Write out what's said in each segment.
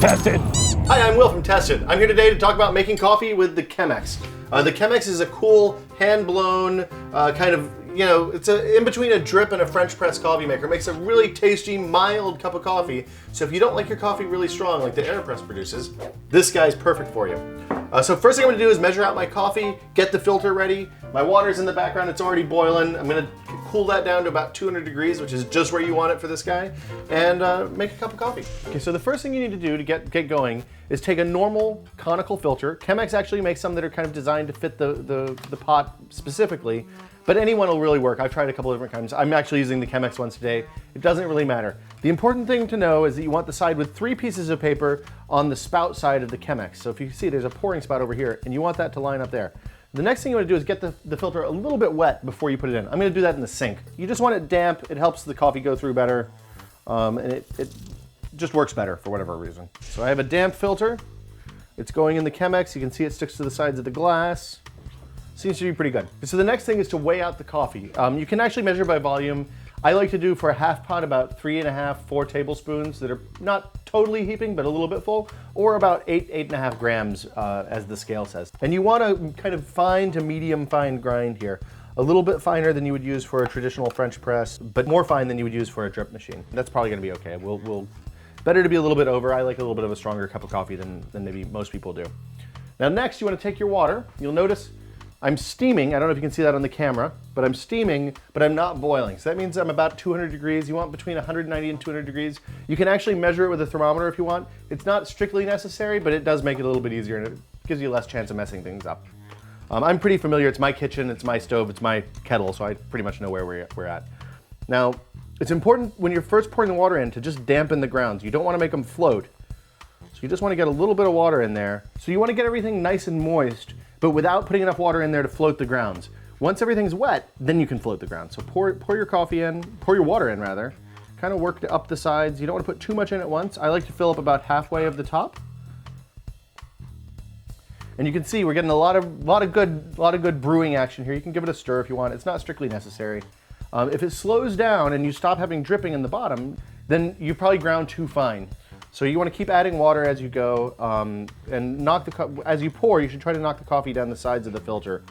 Tested. Hi, I'm Will from Tested. I'm here today to talk about making coffee with the Chemex. The Chemex is a cool, hand-blown, kind of, you know, it's in between a drip and a French press coffee maker. It makes a really tasty, mild cup of coffee. So if you don't like your coffee really strong, like the AeroPress produces, this guy's perfect for you. So first thing I'm gonna do is measure out my coffee, get the filter ready. My water's in the background, it's already boiling. I'm gonna cool that down to about 200 degrees, which is just where you want it for this guy, and make a cup of coffee. Okay, so the first thing you need to do to get going is take a normal conical filter. Chemex actually makes some that are kind of designed to fit the pot specifically, but anyone will really work. I've tried a couple of different kinds. I'm actually using the Chemex ones today. It doesn't really matter. The important thing to know is that you want the side with 3 pieces of paper on the spout side of the Chemex. So if you see, there's a pouring spout over here, and you want that to line up there. The next thing you want to do is get the filter a little bit wet before you put it in. I'm going to do that in the sink. You just want it damp. It helps the coffee go through better, and it just works better for whatever reason. So I have a damp filter. It's going in the Chemex. You can see it sticks to the sides of the glass. Seems to be pretty good. So the next thing is to weigh out the coffee. You can actually measure by volume. I like to do for a half pot about 3.5, 4 tablespoons that are not totally heaping, but a little bit full, or about 8.5 grams, as the scale says. And you want to kind of fine to medium fine grind here. A little bit finer than you would use for a traditional French press, but more fine than you would use for a drip machine. That's probably going to be okay. Better to be a little bit over. I like a little bit of a stronger cup of coffee than maybe most people do. Now next, you want to take your water. You'll notice I'm steaming. I don't know if you can see that on the camera, but I'm steaming, but I'm not boiling. So that means I'm about 200 degrees. You want between 190 and 200 degrees. You can actually measure it with a thermometer if you want. It's not strictly necessary, but it does make it a little bit easier and it gives you less chance of messing things up. I'm pretty familiar. It's my kitchen, it's my stove, it's my kettle, so I pretty much know where we're at. Now, it's important when you're first pouring the water in to just dampen the grounds. You don't want to make them float. So you just want to get a little bit of water in there. So you want to get everything nice and moist, but without putting enough water in there to float the grounds. Once everything's wet, then you can float the grounds. So pour your coffee in, pour your water in rather, kind of work up the sides. You don't want to put too much in at once. I like to fill up about halfway of the top. And you can see we're getting a lot of good brewing action here. You can give it a stir if you want. It's not strictly necessary. If it slows down and you stop having dripping in the bottom, then you probably ground too fine. So you want to keep adding water as you go, and as you pour, you should try to knock the coffee down the sides of the filter.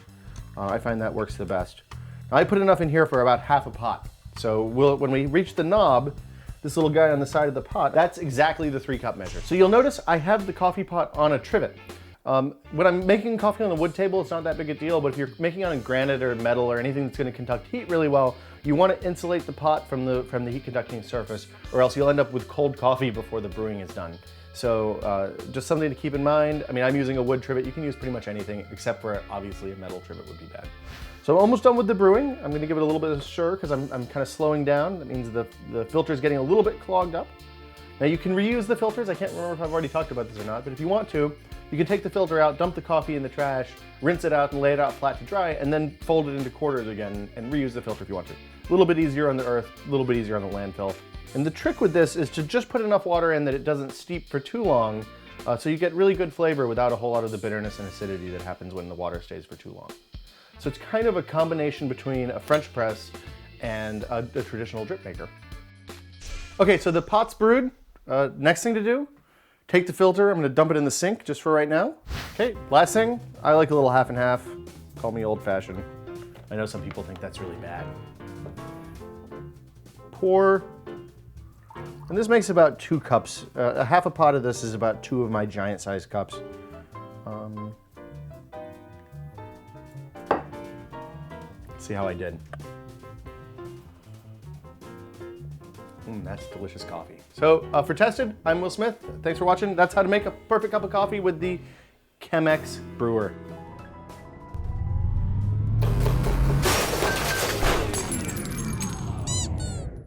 I find that works the best. Now, I put enough in here for about half a pot. So when we reach the knob, this little guy on the side of the pot, that's exactly the 3-cup measure. So you'll notice I have the coffee pot on a trivet. When I'm making coffee on the wood table, it's not that big a deal, but if you're making it on granite or metal or anything that's going to conduct heat really well, you want to insulate the pot from the heat conducting surface, or else you'll end up with cold coffee before the brewing is done. So just something to keep in mind. I mean, I'm using a wood trivet. You can use pretty much anything except for obviously a metal trivet would be bad. So I'm almost done with the brewing. I'm going to give it a little bit of a stir because I'm kind of slowing down. That means the filter is getting a little bit clogged up. Now you can reuse the filters. I can't remember if I've already talked about this or not, but if you want to, you can take the filter out, dump the coffee in the trash, rinse it out and lay it out flat to dry, and then fold it into quarters again and reuse the filter if you want to. A little bit easier on the earth, a little bit easier on the landfill. And the trick with this is to just put enough water in that it doesn't steep for too long, so you get really good flavor without a whole lot of the bitterness and acidity that happens when the water stays for too long. So it's kind of a combination between a French press and a traditional drip maker. Okay, so the pot's brewed. Next thing to do, take the filter. I'm going to dump it in the sink just for right now. Okay, last thing, I like a little half and half. Call me old-fashioned. I know some people think that's really bad. Pour, and this makes about 2 cups. A half a pot of this is about 2 of my giant-sized cups. See how I did. That's delicious coffee. So for Tested, I'm Will Smith. Thanks for watching. That's how to make a perfect cup of coffee with the Chemex brewer.